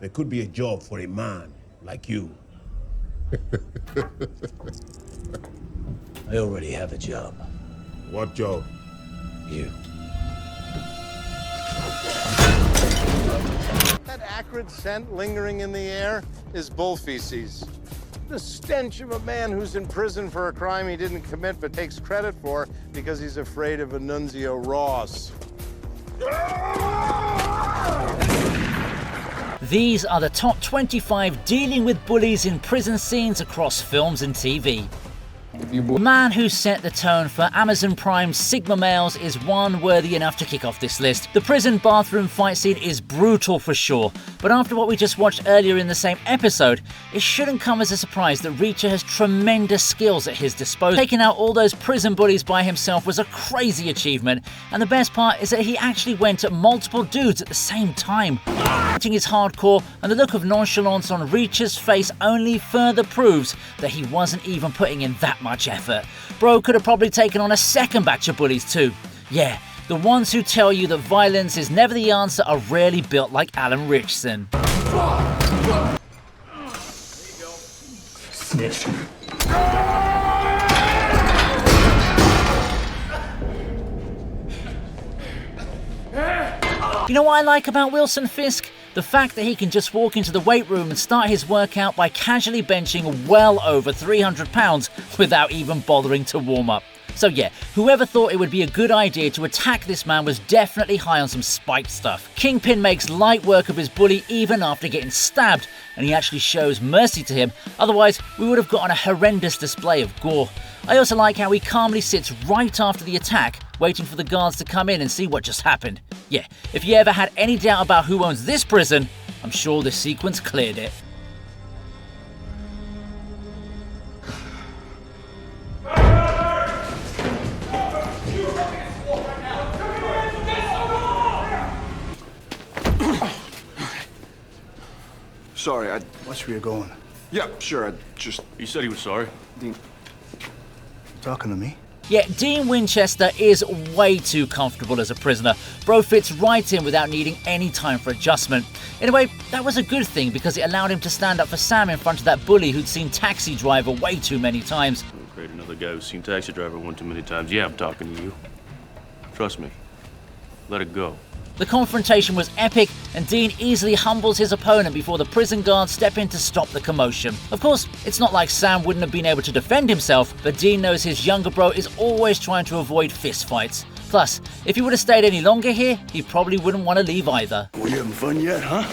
There could be a job for a man like you. I already have a job. What job? You. That acrid scent lingering in the air is bull feces. The stench of a man who's in prison for a crime he didn't commit but takes credit for because he's afraid of Annunzio Ross. These are the top 25 dealing with bullies in prison scenes across films and TV. The man who set the tone for Amazon Prime's Sigma Males is one worthy enough to kick off this list. The prison bathroom fight scene is brutal for sure, but after what we just watched earlier in the same episode, it shouldn't come as a surprise that Reacher has tremendous skills at his disposal. Taking out all those prison bullies by himself was a crazy achievement, and the best part is that he actually went at multiple dudes at the same time. Acting is hardcore, and the look of nonchalance on Reacher's face only further proves that he wasn't even putting in that much effort. Bro could have probably taken on a second batch of bullies too. Yeah, the ones who tell you that violence is never the answer are rarely built like Alan Richardson. Snitch. You know what I like about Wilson Fisk? The fact that he can just walk into the weight room and start his workout by casually benching well over 300 pounds without even bothering to warm up. So yeah, whoever thought it would be a good idea to attack this man was definitely high on some spiked stuff. Kingpin makes light work of his bully even after getting stabbed, and he actually shows mercy to him, otherwise we would have gotten a horrendous display of gore. I also like how he calmly sits right after the attack, waiting for the guards to come in and see what just happened. Yeah, if you ever had any doubt about who owns this prison, I'm sure this sequence cleared it. Sorry, Watch where you're going. Yeah, sure, He said he was sorry. Dean, you talking to me? Yeah, Dean Winchester is way too comfortable as a prisoner. Bro fits right in without needing any time for adjustment. In a way, that was a good thing because it allowed him to stand up for Sam in front of that bully who'd seen Taxi Driver way too many times. Great, another guy who's seen Taxi Driver one too many times. Yeah, I'm talking to you. Trust me. Let it go. The confrontation was epic, and Dean easily humbles his opponent before the prison guards step in to stop the commotion. Of course, it's not like Sam wouldn't have been able to defend himself, but Dean knows his younger bro is always trying to avoid fistfights. Plus, if he would have stayed any longer here, he probably wouldn't want to leave either. Well, you having fun yet, huh?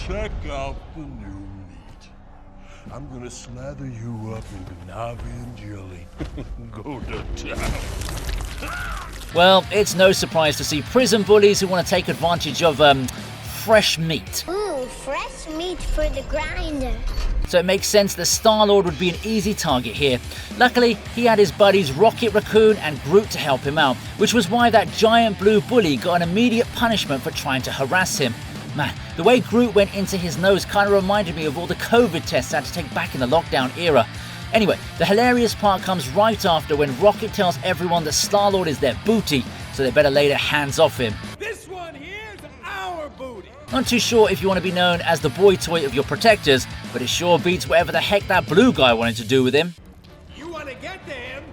Check out the new meat. I'm gonna slather you up in Navi and jelly. Go to town. Well, it's no surprise to see prison bullies who want to take advantage of, fresh meat. Ooh, fresh meat for the grinder. So it makes sense that Star-Lord would be an easy target here. Luckily, he had his buddies Rocket Raccoon and Groot to help him out, which was why that giant blue bully got an immediate punishment for trying to harass him. Man, the way Groot went into his nose kind of reminded me of all the COVID tests I had to take back in the lockdown era. Anyway, the hilarious part comes right after when Rocket tells everyone that Star-Lord is their booty, so they better lay their hands off him. This one here's our booty. Not too sure if you want to be known as the boy toy of your protectors, but it sure beats whatever the heck that blue guy wanted to do with him. You want to get to him,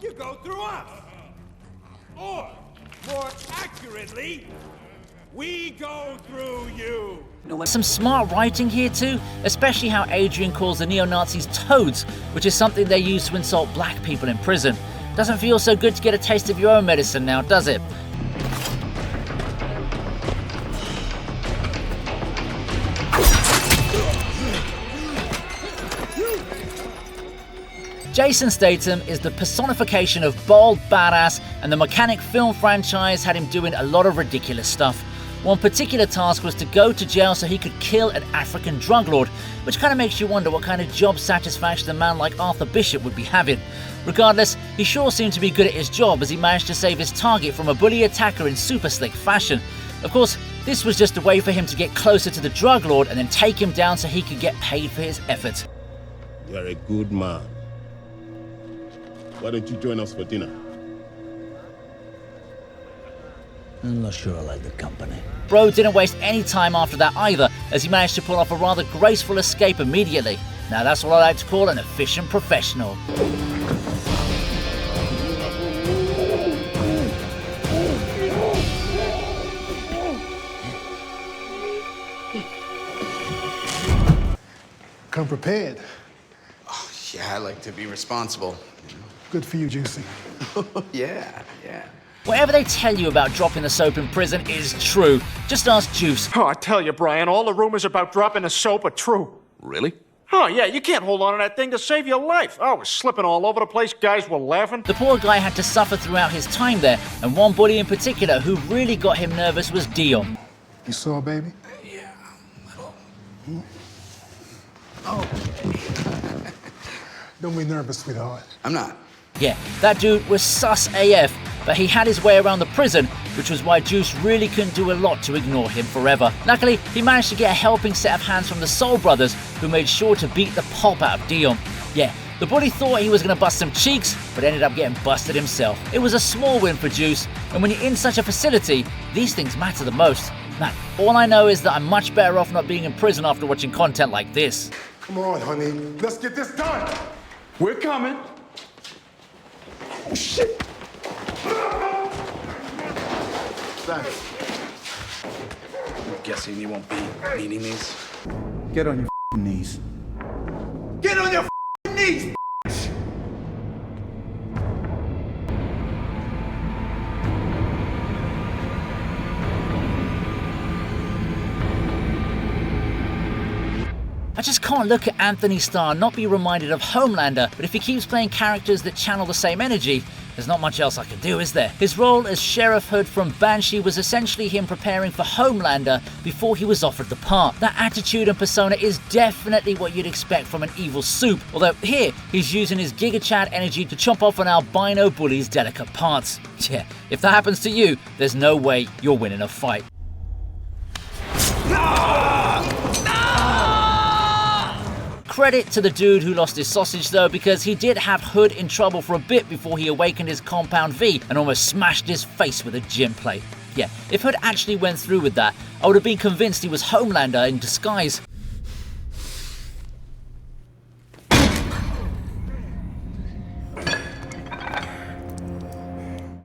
you go through us. Or, more accurately, we go through you. Some smart writing here too, especially how Adrian calls the neo-Nazis toads, which is something they use to insult black people in prison. Doesn't feel so good to get a taste of your own medicine now, does it? Jason Statham is the personification of bold badass, and the Mechanic film franchise had him doing a lot of ridiculous stuff. One particular task was to go to jail so he could kill an African drug lord, which kind of makes you wonder what kind of job satisfaction a man like Arthur Bishop would be having. Regardless, he sure seemed to be good at his job as he managed to save his target from a bully attacker in super slick fashion. Of course, this was just a way for him to get closer to the drug lord and then take him down so he could get paid for his efforts. You're a good man. Why don't you join us for dinner? I'm not sure I like the company. Bro didn't waste any time after that either, as he managed to pull off a rather graceful escape immediately. Now that's what I like to call an efficient professional. Come prepared. Oh, yeah, I like to be responsible. Good for you, Juicy. Yeah. Whatever they tell you about dropping the soap in prison is true. Just ask Juice. Oh, I tell you, Brian, all the rumors about dropping the soap are true. Really? Oh, yeah, you can't hold on to that thing to save your life. Oh, it was slipping all over the place. Guys were laughing. The poor guy had to suffer throughout his time there, and one bully in particular who really got him nervous was Dion. You saw, baby? Yeah, a little. Oh. Don't be nervous, sweetheart. I'm not. Yeah, that dude was sus AF, but he had his way around the prison, which was why Juice really couldn't do a lot to ignore him forever. Luckily, he managed to get a helping set of hands from the Soul Brothers, who made sure to beat the pulp out of Dion. Yeah, the bully thought he was going to bust some cheeks, but ended up getting busted himself. It was a small win for Juice, and when you're in such a facility, these things matter the most. Man, all I know is that I'm much better off not being in prison after watching content like this. Come on, honey. Let's get this done. We're coming. Oh, shit. Thanks. I'm guessing you won't be needing these. Get on your knees. Get on your knees! I just can't look at Anthony Starr and not be reminded of Homelander, but if he keeps playing characters that channel the same energy, there's not much else I can do, is there? His role as Sheriff Hood from Banshee was essentially him preparing for Homelander before he was offered the part. That attitude and persona is definitely what you'd expect from an evil soup, although here he's using his gigachad energy to chop off an albino bully's delicate parts. Yeah, if that happens to you, there's no way you're winning a fight. Credit to the dude who lost his sausage though, because he did have Hood in trouble for a bit before he awakened his compound V and almost smashed his face with a gym plate. Yeah, if Hood actually went through with that, I would have been convinced he was Homelander in disguise.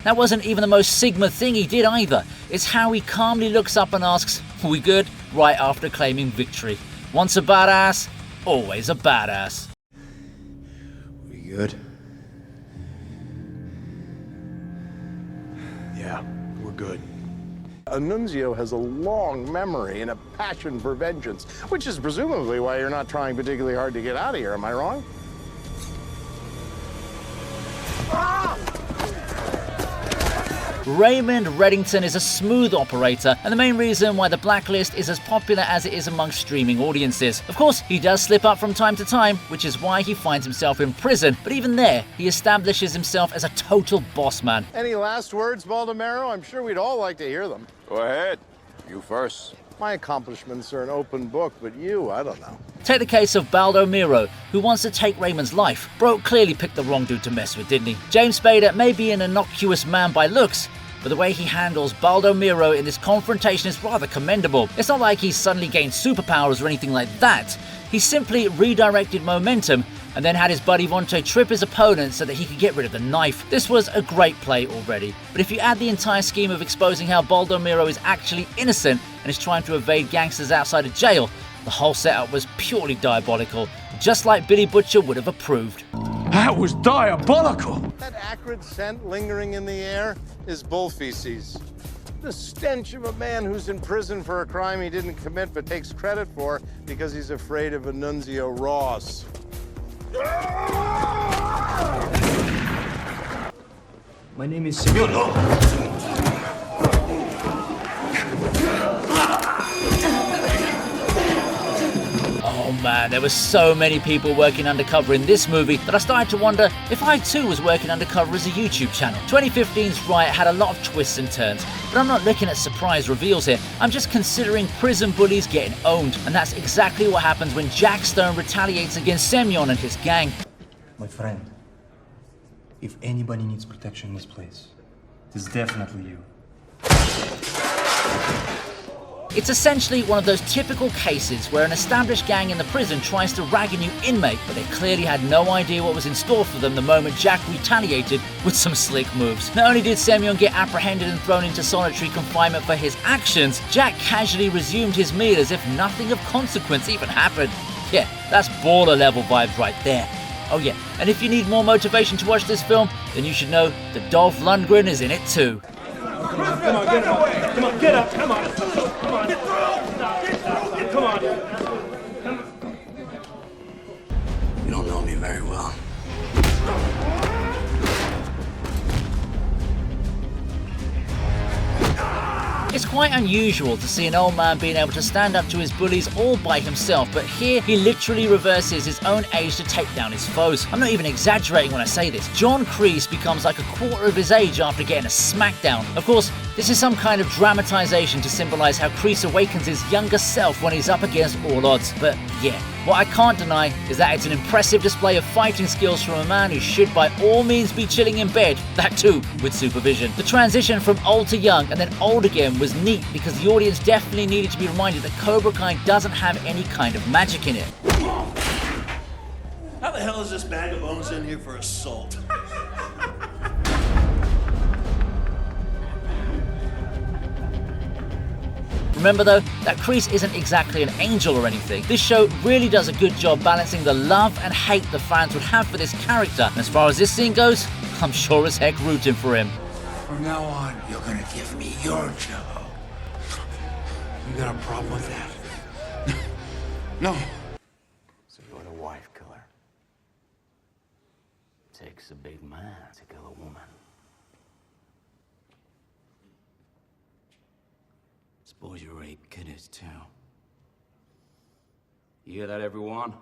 That wasn't even the most Sigma thing he did either. It's how he calmly looks up and asks, "We good?" right after claiming victory. Once a badass, always a badass. We good? Yeah, we're good. Annunzio has a long memory and a passion for vengeance, which is presumably why you're not trying particularly hard to get out of here. Am I wrong? Raymond Reddington is a smooth operator, and the main reason why The Blacklist is as popular as it is among streaming audiences. Of course, he does slip up from time to time, which is why he finds himself in prison, but even there, he establishes himself as a total boss man. Any last words, Baldomero? I'm sure we'd all like to hear them. Go ahead. You first. My accomplishments are an open book, but you, I don't know. Take the case of Baldomero, who wants to take Raymond's life. Bro clearly picked the wrong dude to mess with, didn't he? James Spader may be an innocuous man by looks, but the way he handles Baldomero in this confrontation is rather commendable. It's not like he's suddenly gained superpowers or anything like that. He simply redirected momentum and then had his buddy Vontae trip his opponent so that he could get rid of the knife. This was a great play already, but if you add the entire scheme of exposing how Baldomero is actually innocent and is trying to evade gangsters outside of jail, the whole setup was purely diabolical, just like Billy Butcher would have approved. That was diabolical! That acrid scent lingering in the air is bull feces. The stench of a man who's in prison for a crime he didn't commit but takes credit for because he's afraid of Annunzio Ross. My name is Oh man, there were so many people working undercover in this movie that I started to wonder if I too was working undercover as a YouTube channel. 2015's Riot had a lot of twists and turns, but I'm not looking at surprise reveals here. I'm just considering prison bullies getting owned, and that's exactly what happens when Jack Stone retaliates against Semyon and his gang. My friend, if anybody needs protection in this place, it's definitely you. It's essentially one of those typical cases where an established gang in the prison tries to rag a new inmate, but they clearly had no idea what was in store for them the moment Jack retaliated with some slick moves. Not only did Semyon get apprehended and thrown into solitary confinement for his actions, Jack casually resumed his meal as if nothing of consequence even happened. Yeah, that's baller level vibes right there. Oh yeah, and if you need more motivation to watch this film, then you should know that Dolph Lundgren is in it too. Come on, get up. Come on, get up. Come on. Come on. Get through. Come on. You don't know me very well. It's quite unusual to see an old man being able to stand up to his bullies all by himself, but here he literally reverses his own age to take down his foes. I'm not even exaggerating when I say this. John Kreese becomes like a quarter of his age after getting a smackdown. Of course, this is some kind of dramatization to symbolize how Kreese awakens his younger self when he's up against all odds. But yeah, what I can't deny is that it's an impressive display of fighting skills from a man who should by all means be chilling in bed, that too with supervision. The transition from old to young and then old again was neat because the audience definitely needed to be reminded that Cobra Kai doesn't have any kind of magic in it. How the hell is this bag of bones in here for assault? Remember though, that Kreese isn't exactly an angel or anything. This show really does a good job balancing the love and hate the fans would have for this character. And as far as this scene goes, I'm sure as heck rooting for him. From now on, you're gonna give me your job. You got a problem with that? No. So you're the wife killer. Takes a big man to kill a woman. Suppose you rape kiddies too. You hear that, everyone?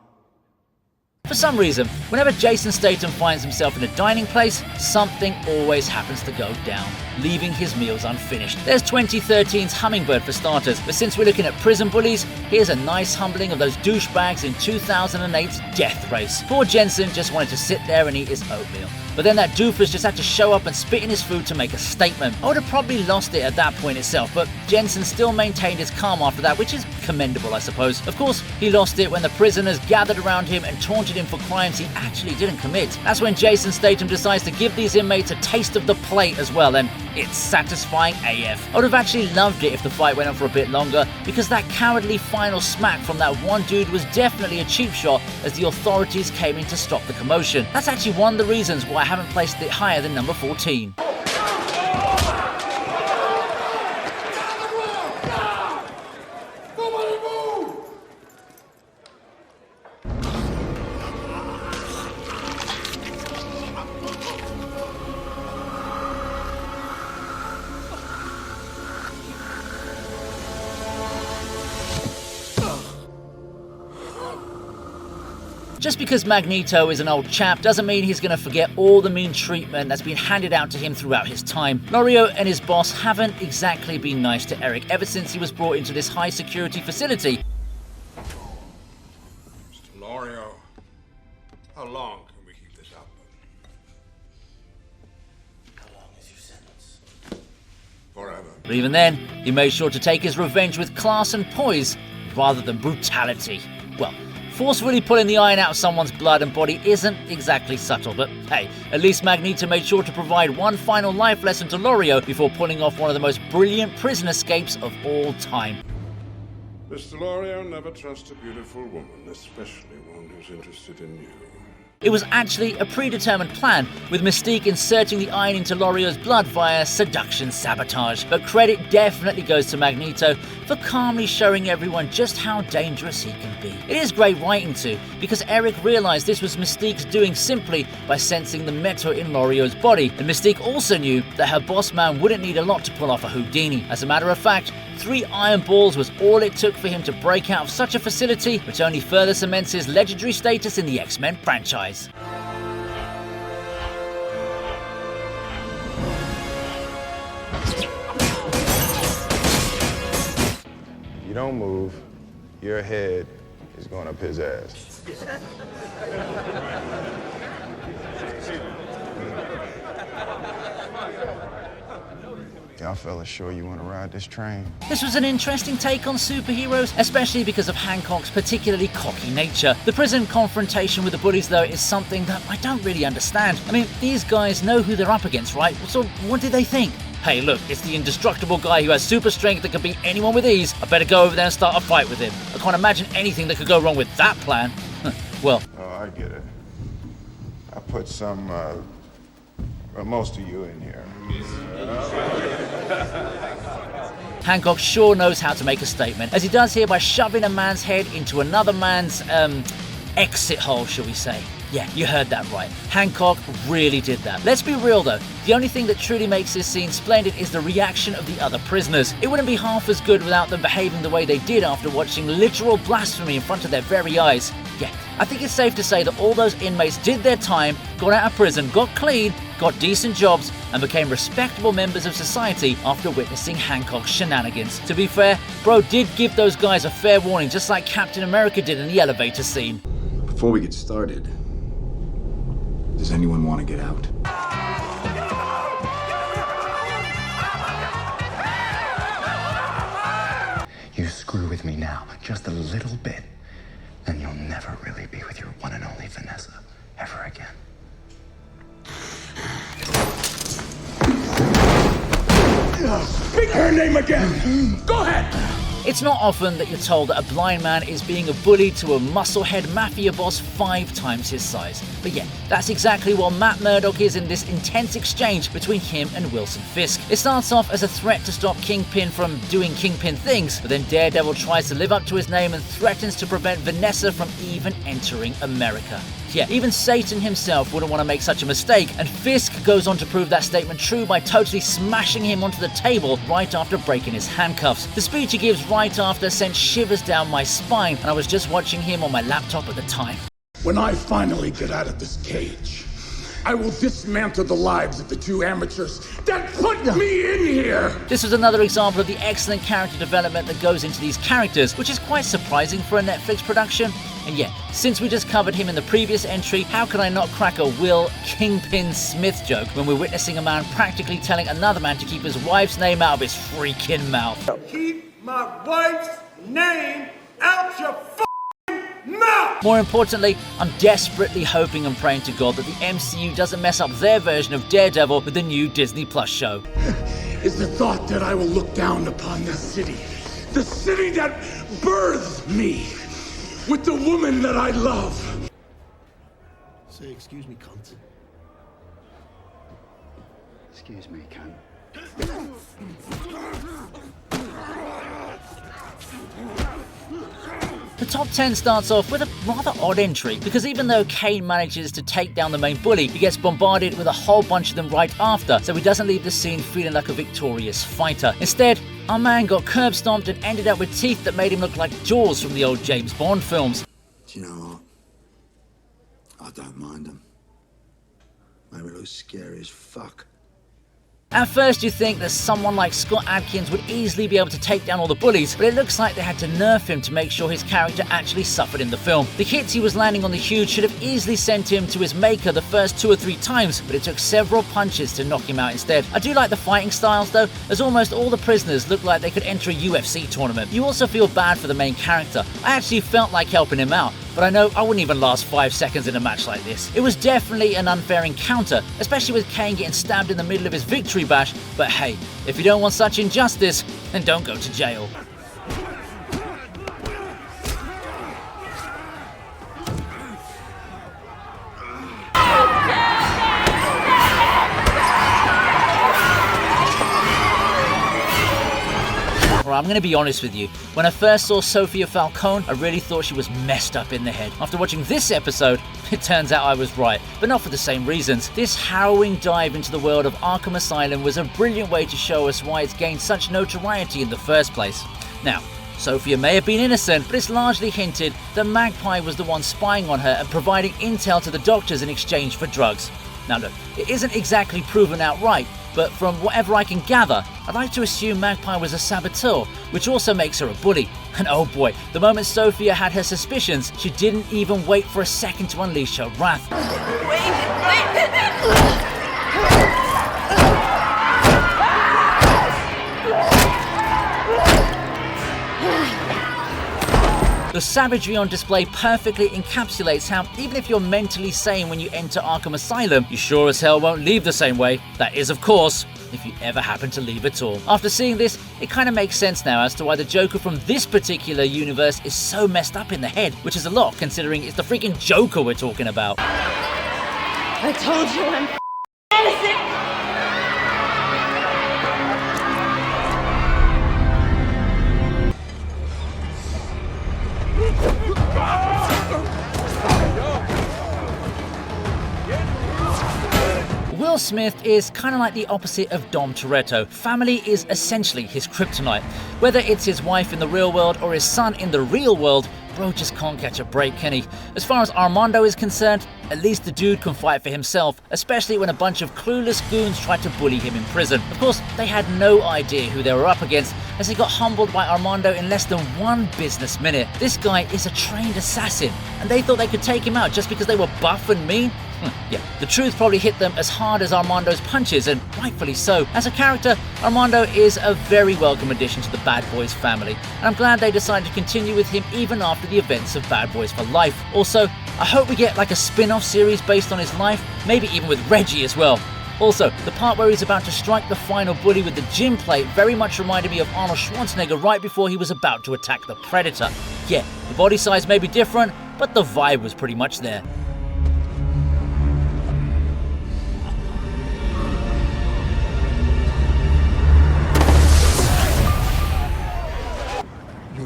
For some reason, whenever Jason Statham finds himself in a dining place, something always happens to go down, leaving his meals unfinished. There's 2013's Hummingbird for starters, but since we're looking at prison bullies, here's a nice humbling of those douchebags in 2008's Death Race. Poor Jensen just wanted to sit there and eat his oatmeal. But then that doofus just had to show up and spit in his food to make a statement. I would have probably lost it at that point itself, but Jensen still maintained his calm after that, which is commendable, I suppose. Of course, he lost it when the prisoners gathered around him and taunted him for crimes he actually didn't commit. That's when Jason Statham decides to give these inmates a taste of the plate as well, and it's satisfying AF. I would have actually loved it if the fight went on for a bit longer, because that cowardly final smack from that one dude was definitely a cheap shot as the authorities came in to stop the commotion. That's actually one of the reasons why I haven't placed it higher than number 14. Just because Magneto is an old chap doesn't mean he's going to forget all the mean treatment that's been handed out to him throughout his time. Lorio and his boss haven't exactly been nice to Eric ever since he was brought into this high security facility. Mr. Lorio, how long can we keep this up? How long is your sentence? Forever. But even then, he made sure to take his revenge with class and poise rather than brutality. Well, forcefully pulling the iron out of someone's blood and body isn't exactly subtle, but hey, at least Magneto made sure to provide one final life lesson to Lorio before pulling off one of the most brilliant prison escapes of all time. Mr. Lorio, never trust a beautiful woman, especially one who's interested in you. It was actually a predetermined plan, with Mystique inserting the iron into Lorio's blood via seduction sabotage. But credit definitely goes to Magneto for calmly showing everyone just how dangerous he can be. It is great writing too, because Eric realized this was Mystique's doing simply by sensing the metal in Lorio's body, and Mystique also knew that her boss man wouldn't need a lot to pull off a Houdini. As a matter of fact, 3 iron balls was all it took for him to break out of such a facility, which only further cements his legendary status in the X-Men franchise. If you don't move, your head is going up his ass. Y'all fellas sure you want to ride this train? This was an interesting take on superheroes, especially because of Hancock's particularly cocky nature. The prison confrontation with the bullies, though, is something that I don't really understand. I mean, these guys know who they're up against, right? So what did they think? Hey, look, it's the indestructible guy who has super strength that can beat anyone with ease. I better go over there and start a fight with him. I can't imagine anything that could go wrong with that plan. Well... Oh, I get it. I put some, most of you in here. Hancock sure knows how to make a statement, as he does here by shoving a man's head into another man's, exit hole, shall we say. Yeah, you heard that right. Hancock really did that. Let's be real though, the only thing that truly makes this scene splendid is the reaction of the other prisoners. It wouldn't be half as good without them behaving the way they did after watching literal blasphemy in front of their very eyes. Yeah, I think it's safe to say that all those inmates did their time, got out of prison, got clean, got decent jobs, and became respectable members of society after witnessing Hancock's shenanigans. To be fair, bro did give those guys a fair warning, just like Captain America did in the elevator scene. Before we get started, does anyone want to get out? You screw with me now, just a little bit, and you'll never really be with your one and only Vanessa ever again. Speak her name again! Go ahead! It's not often that you're told that a blind man is being a bully to a musclehead mafia boss 5 times his size. But yeah, that's exactly what Matt Murdock is in this intense exchange between him and Wilson Fisk. It starts off as a threat to stop Kingpin from doing Kingpin things, but then Daredevil tries to live up to his name and threatens to prevent Vanessa from even entering America. Yeah, even Satan himself wouldn't want to make such a mistake, and Fisk goes on to prove that statement true by totally smashing him onto the table right after breaking his handcuffs. The speech he gives right after sent shivers down my spine, and I was just watching him on my laptop at the time. When I finally get out of this cage, I will dismantle the lives of the 2 amateurs that put me in here! This was another example of the excellent character development that goes into these characters, which is quite surprising for a Netflix production. And yeah, since we just covered him in the previous entry, how can I not crack a Will Kingpin Smith joke when we're witnessing a man practically telling another man to keep his wife's name out of his freaking mouth? Keep my wife's name out your f***ing mouth! More importantly, I'm desperately hoping and praying to God that the MCU doesn't mess up their version of Daredevil with the new Disney Plus show. Is the thought that I will look down upon this city, the city that birthed me, with the woman that I love. Say, excuse me, cunt. Excuse me, cunt. The top 10 starts off with a rather odd entry, because even though Kane manages to take down the main bully, he gets bombarded with a whole bunch of them right after, so he doesn't leave the scene feeling like a victorious fighter. Instead, our man got curb stomped and ended up with teeth that made him look like Jaws from the old James Bond films. Do you know what? I don't mind them. Maybe it looks scary as fuck. At first you think that someone like Scott Adkins would easily be able to take down all the bullies, but it looks like they had to nerf him to make sure his character actually suffered in the film. The hits he was landing on the huge should have easily sent him to his maker the first 2 or 3 times, but it took several punches to knock him out instead. I do like the fighting styles though, as almost all the prisoners look like they could enter a UFC tournament. You also feel bad for the main character. I actually felt like helping him out, but I know I wouldn't even last 5 seconds in a match like this. It was definitely an unfair encounter, especially with Kane getting stabbed in the middle of his victory bash, but hey, if you don't want such injustice, then don't go to jail. I'm going to be honest with you. When I first saw Sophia Falcone, I really thought she was messed up in the head. After watching this episode, It turns out I was right, but not for the same reasons. This harrowing dive into the world of Arkham Asylum was a brilliant way to show us why it's gained such notoriety in the first place. Now, Sophia may have been innocent, but it's largely hinted that Magpie was the one spying on her and providing intel to the doctors in exchange for drugs. Now look, it isn't exactly proven outright, but from whatever I can gather, I'd like to assume Magpie was a saboteur, which also makes her a bully. And oh boy, the moment Sophia had her suspicions, she didn't even wait for a second to unleash her wrath. The savagery on display perfectly encapsulates how, even if you're mentally sane when you enter Arkham Asylum, you sure as hell won't leave the same way. That is, of course, if you ever happen to leave at all. After seeing this, it kind of makes sense now as to why the Joker from this particular universe is so messed up in the head, which is a lot considering it's the freaking Joker we're talking about. I told you I'm innocent! Will Smith is kind of like the opposite of Dom Toretto. Family is essentially his kryptonite. Whether it's his wife in the real world or his son in the real world, bro just can't catch a break, can he? As far as Armando is concerned, at least the dude can fight for himself, especially when a bunch of clueless goons tried to bully him in prison. Of course, they had no idea who they were up against, as they got humbled by Armando in less than 1 business minute. This guy is a trained assassin, and they thought they could take him out just because they were buff and mean? Yeah, the truth probably hit them as hard as Armando's punches, and rightfully so. As a character, Armando is a very welcome addition to the Bad Boys family, and I'm glad they decided to continue with him even after the events of Bad Boys for Life. Also, I hope we get like a spin-off series based on his life, maybe even with Reggie as well. Also, the part where he's about to strike the final bully with the gym plate very much reminded me of Arnold Schwarzenegger right before he was about to attack the Predator. Yeah, the body size may be different, but the vibe was pretty much there.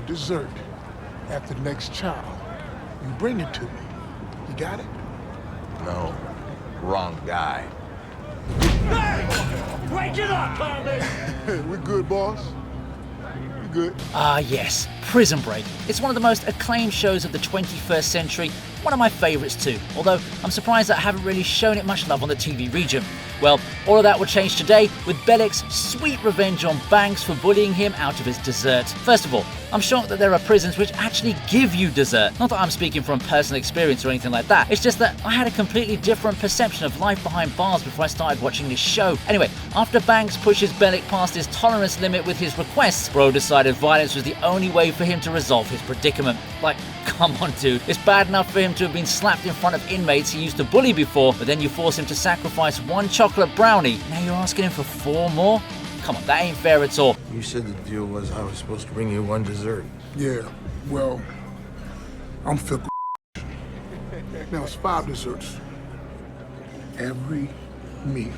Dessert at the next chow. You bring it to me. You got it? No. Wrong guy. Hey! Break it up, Tommy! We're good, boss. We're good. Ah yes, Prison Break. It's one of the most acclaimed shows of the 21st century, one of my favourites too, although I'm surprised that I haven't really shown it much love on the TV region. Well, all of that will change today with Bellic's sweet revenge on Banks for bullying him out of his dessert. First of all, I'm shocked that there are prisons which actually give you dessert. Not that I'm speaking from personal experience or anything like that, it's just that I had a completely different perception of life behind bars before I started watching this show. Anyway, after Banks pushes Bellic past his tolerance limit with his requests, Bro decided violence was the only way for him to resolve his predicament. Like, come on dude, it's bad enough for him to have been slapped in front of inmates he used to bully before, but then you force him to sacrifice 1 chocolate brownie, now you're asking him for 4 more? Come on, that ain't fair at all. You said the deal was I was supposed to bring you 1 dessert. Yeah, well, I'm fickle. Now it's 5 desserts. Every meal.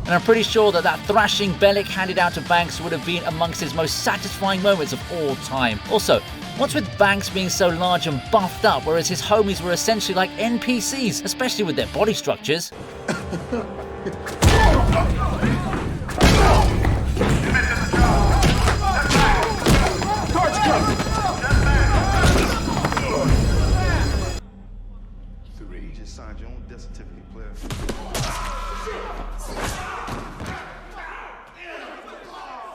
And I'm pretty sure that thrashing Bellic handed out to Banks would have been amongst his most satisfying moments of all time. Also, what's with Banks being so large and buffed up, whereas his homies were essentially like NPCs, especially with their body structures? Just signed your own death certificate, player.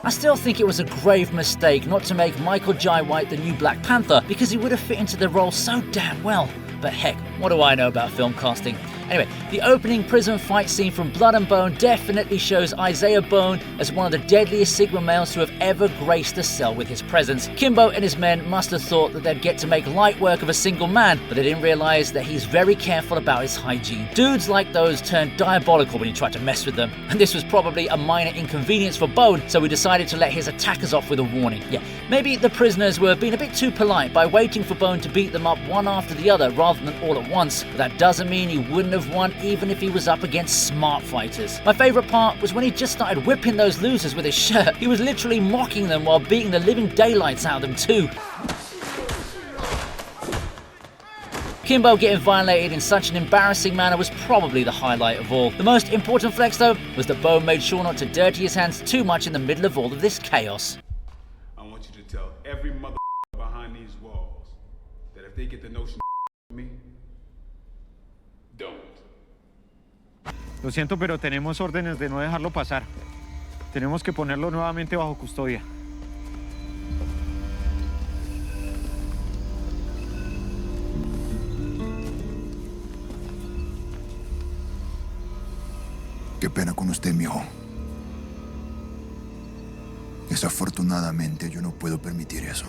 I still think it was a grave mistake not to make Michael Jai White the new Black Panther, because he would have fit into the role so damn well. But heck, what do I know about film casting? Anyway, the opening prison fight scene from Blood and Bone definitely shows Isaiah Bone as one of the deadliest Sigma males to have ever graced a cell with his presence. Kimbo and his men must have thought that they'd get to make light work of a single man, but they didn't realize that he's very careful about his hygiene. Dudes like those turn diabolical when you try to mess with them, and this was probably a minor inconvenience for Bone, so he decided to let his attackers off with a warning. Yeah, maybe the prisoners were being a bit too polite by waiting for Bone to beat them up one after the other rather than all at once, but that doesn't mean he wouldn't have won even if he was up against smart fighters. My favourite part was when he just started whipping those losers with his shirt. He was literally mocking them while beating the living daylights out of them too. Kimbo getting violated in such an embarrassing manner was probably the highlight of all. The most important flex though was that Bo made sure not to dirty his hands too much in the middle of all of this chaos. I want you to tell every mother behind these walls that if they get the notion of me, don't. Lo siento, pero tenemos órdenes de no dejarlo pasar. Tenemos que ponerlo nuevamente bajo custodia. Qué pena con usted, mijo. Desafortunadamente, yo no puedo permitir eso.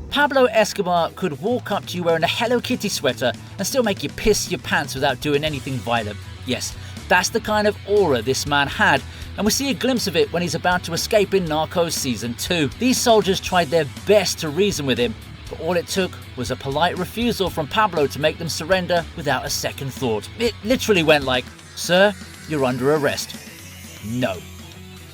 Pablo Escobar could walk up to you wearing a Hello Kitty sweater and still make you piss your pants without doing anything violent. Yes, that's the kind of aura this man had, and we see a glimpse of it when he's about to escape in Narcos Season 2. These soldiers tried their best to reason with him, but all it took was a polite refusal from Pablo to make them surrender without a second thought. It literally went like, "Sir, you're under arrest." No.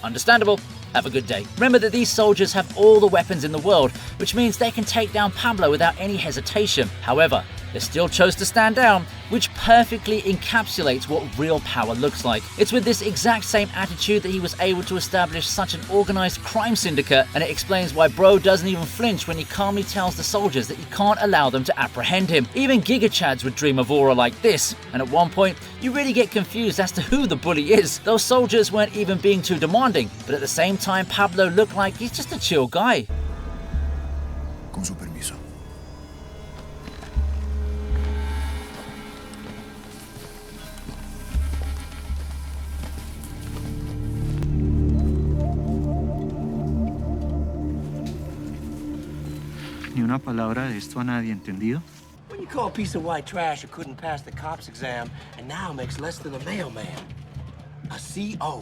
Understandable. Have a good day. Remember that these soldiers have all the weapons in the world, which means they can take down Pablo without any hesitation. However, they still chose to stand down, which perfectly encapsulates what real power looks like. It's with this exact same attitude that he was able to establish such an organized crime syndicate, and it explains why Bro doesn't even flinch when he calmly tells the soldiers that he can't allow them to apprehend him. Even gigachads would dream of aura like this, and at one point, you really get confused as to who the bully is. Those soldiers weren't even being too demanding, but at the same time, Pablo looked like he's just a chill guy. Con su permiso. Ni una palabra de esto a nadie, ¿entendido? When you call a piece of white trash who couldn't pass the cops exam and now makes less than a mailman. A CO.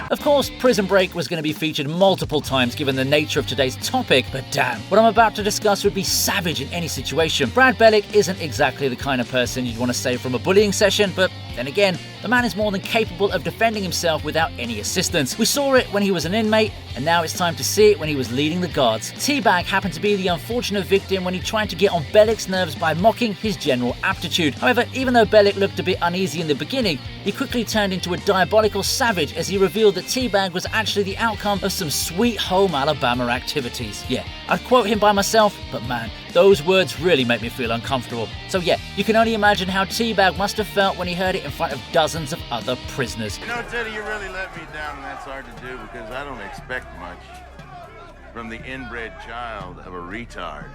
Of course, Prison Break was going to be featured multiple times given the nature of today's topic, but damn, what I'm about to discuss would be savage in any situation. Brad Bellick isn't exactly the kind of person you'd want to save from a bullying session, but then again, the man is more than capable of defending himself without any assistance. We saw it when he was an inmate, and now it's time to see it when he was leading the guards. Teabag happened to be the unfortunate victim when he tried to get on Bellick's nerves by mocking his general aptitude. However, even though Bellick looked a bit uneasy in the beginning, he quickly turned into a diabolical savage as he revealed that Teabag was actually the outcome of some sweet home Alabama activities. Yeah, I'd quote him by myself, but man, those words really make me feel uncomfortable. So yeah, you can only imagine how Teabag must have felt when he heard it in front of dozens of other prisoners. You know, Teddy, you really let me down, and that's hard to do because I don't expect much from the inbred child of a retard.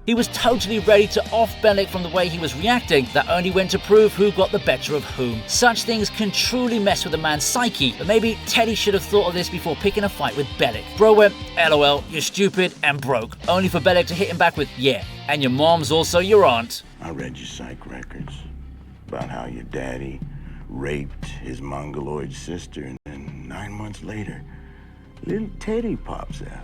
He was totally ready to off Bellick from the way he was reacting. That only went to prove who got the better of whom. Such things can truly mess with a man's psyche, but maybe Teddy should have thought of this before picking a fight with Bellick. Bro went, LOL, you're stupid, and broke. Only for Bellick to hit him back with, yeah, and your mom's also your aunt. I read your psych records about how your daddy raped his mongoloid sister, and then 9 months later, little Teddy pops out.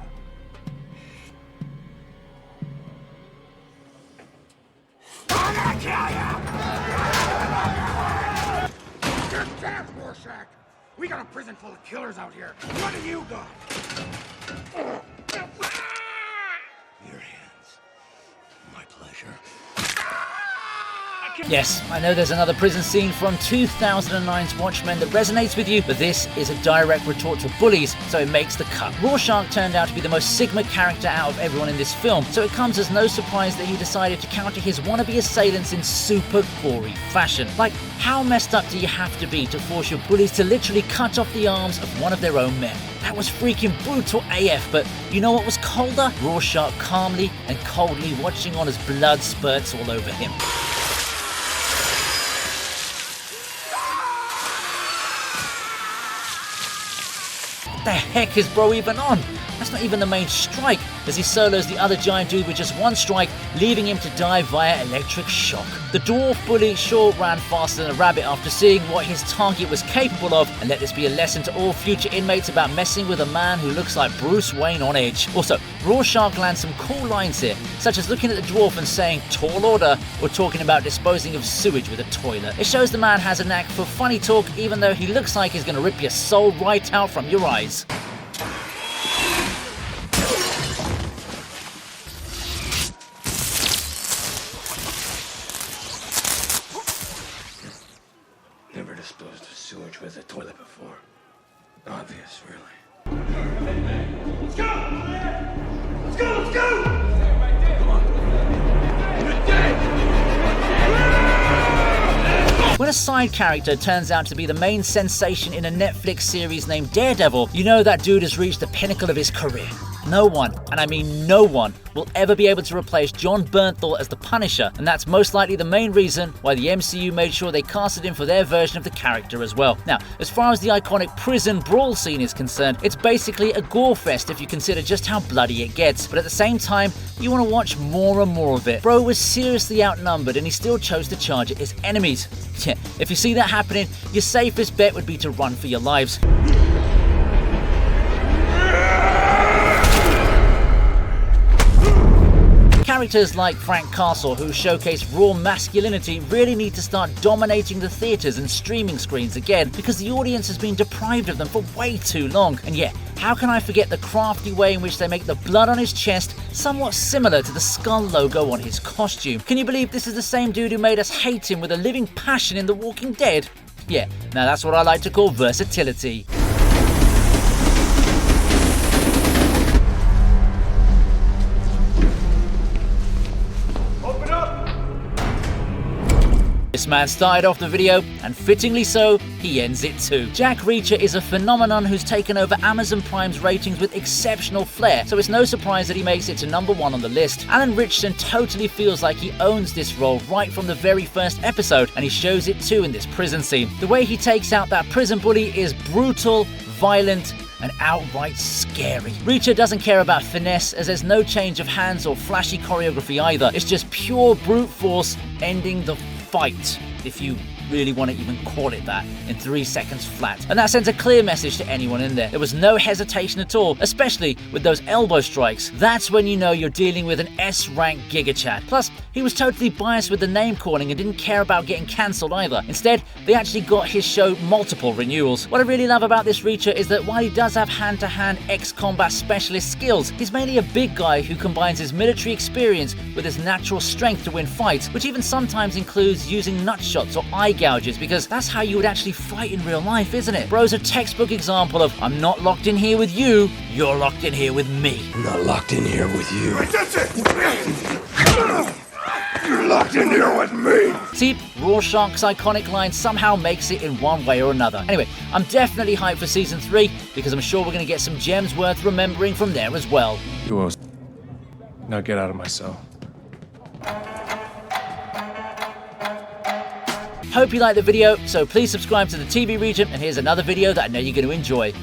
I'm gonna kill you! Good chance, Rorschach! We got a prison full of killers out here. What do you got? Your hands. My pleasure. Yes, I know there's another prison scene from 2009's Watchmen that resonates with you, but this is a direct retort to Bullies, so it makes the cut. Rorschach turned out to be the most Sigma character out of everyone in this film, so it comes as no surprise that he decided to counter his wannabe assailants in super gory fashion. Like, how messed up do you have to be to force your bullies to literally cut off the arms of one of their own men? That was freaking brutal AF, but you know what was colder? Rorschach calmly and coldly watching on as blood spurts all over him. What the heck is Bro even on? That's not even the main strike, as he solos the other giant dude with just one strike, leaving him to die via electric shock. The dwarf bully sure ran faster than a rabbit after seeing what his target was capable of, and let this be a lesson to all future inmates about messing with a man who looks like Bruce Wayne on edge. Also, Rorschach lands some cool lines here, such as looking at the dwarf and saying tall order, or talking about disposing of sewage with a toilet. It shows the man has a knack for funny talk, even though he looks like he's gonna rip your soul right out from your eyes. sewage with a toilet before. Obvious, really. Let's go! Let's go! Let's go! Come on. When a side character turns out to be the main sensation in a Netflix series named Daredevil, you know that dude has reached the pinnacle of his career. No one, and I mean no one, will ever be able to replace John Bernthal as the Punisher, and that's most likely the main reason why the MCU made sure they casted him for their version of the character as well. Now, as far as the iconic prison brawl scene is concerned, it's basically a gore fest if you consider just how bloody it gets, but at the same time, you want to watch more and more of it. Bro was seriously outnumbered and he still chose to charge at his enemies. Yeah, if you see that happening, your safest bet would be to run for your lives. Characters like Frank Castle, who showcase raw masculinity, really need to start dominating the theatres and streaming screens again, because the audience has been deprived of them for way too long. And yeah, how can I forget the crafty way in which they make the blood on his chest somewhat similar to the skull logo on his costume? Can you believe this is the same dude who made us hate him with a living passion in The Walking Dead? Yeah, now that's what I like to call versatility. This man started off the video, and fittingly so, he ends it too. Jack Reacher is a phenomenon who's taken over Amazon Prime's ratings with exceptional flair, so it's no surprise that he makes it to #1 on the list. Alan Ritchson totally feels like he owns this role right from the very first episode, and he shows it too in this prison scene. The way he takes out that prison bully is brutal, violent, and outright scary. Reacher doesn't care about finesse, as there's no change of hands or flashy choreography either. It's just pure brute force ending the fight, if you really want to even call it that, in 3 seconds flat. And that sends a clear message to anyone in there. There was no hesitation at all, especially with those elbow strikes. That's when you know you're dealing with an S-rank gigachad. Plus, he was totally biased with the name calling and didn't care about getting cancelled either. Instead, they actually got his show multiple renewals. What I really love about this Reacher is that while he does have hand-to-hand ex-combat specialist skills, he's mainly a big guy who combines his military experience with his natural strength to win fights, which even sometimes includes using nut shots or eye gouges, because that's how you would actually fight in real life, isn't it? Bro's a textbook example of, I'm not locked in here with you, you're locked in here with me. I'm not locked in here with you. That's it! You're locked in here with me! See, Rorschach's iconic line somehow makes it in one way or another. Anyway, I'm definitely hyped for Season 3, because I'm sure we're going to get some gems worth remembering from there as well. You owe. Now get out of my cell. Hope you liked the video, so please subscribe to the TV Regent, and here's another video that I know you're going to enjoy.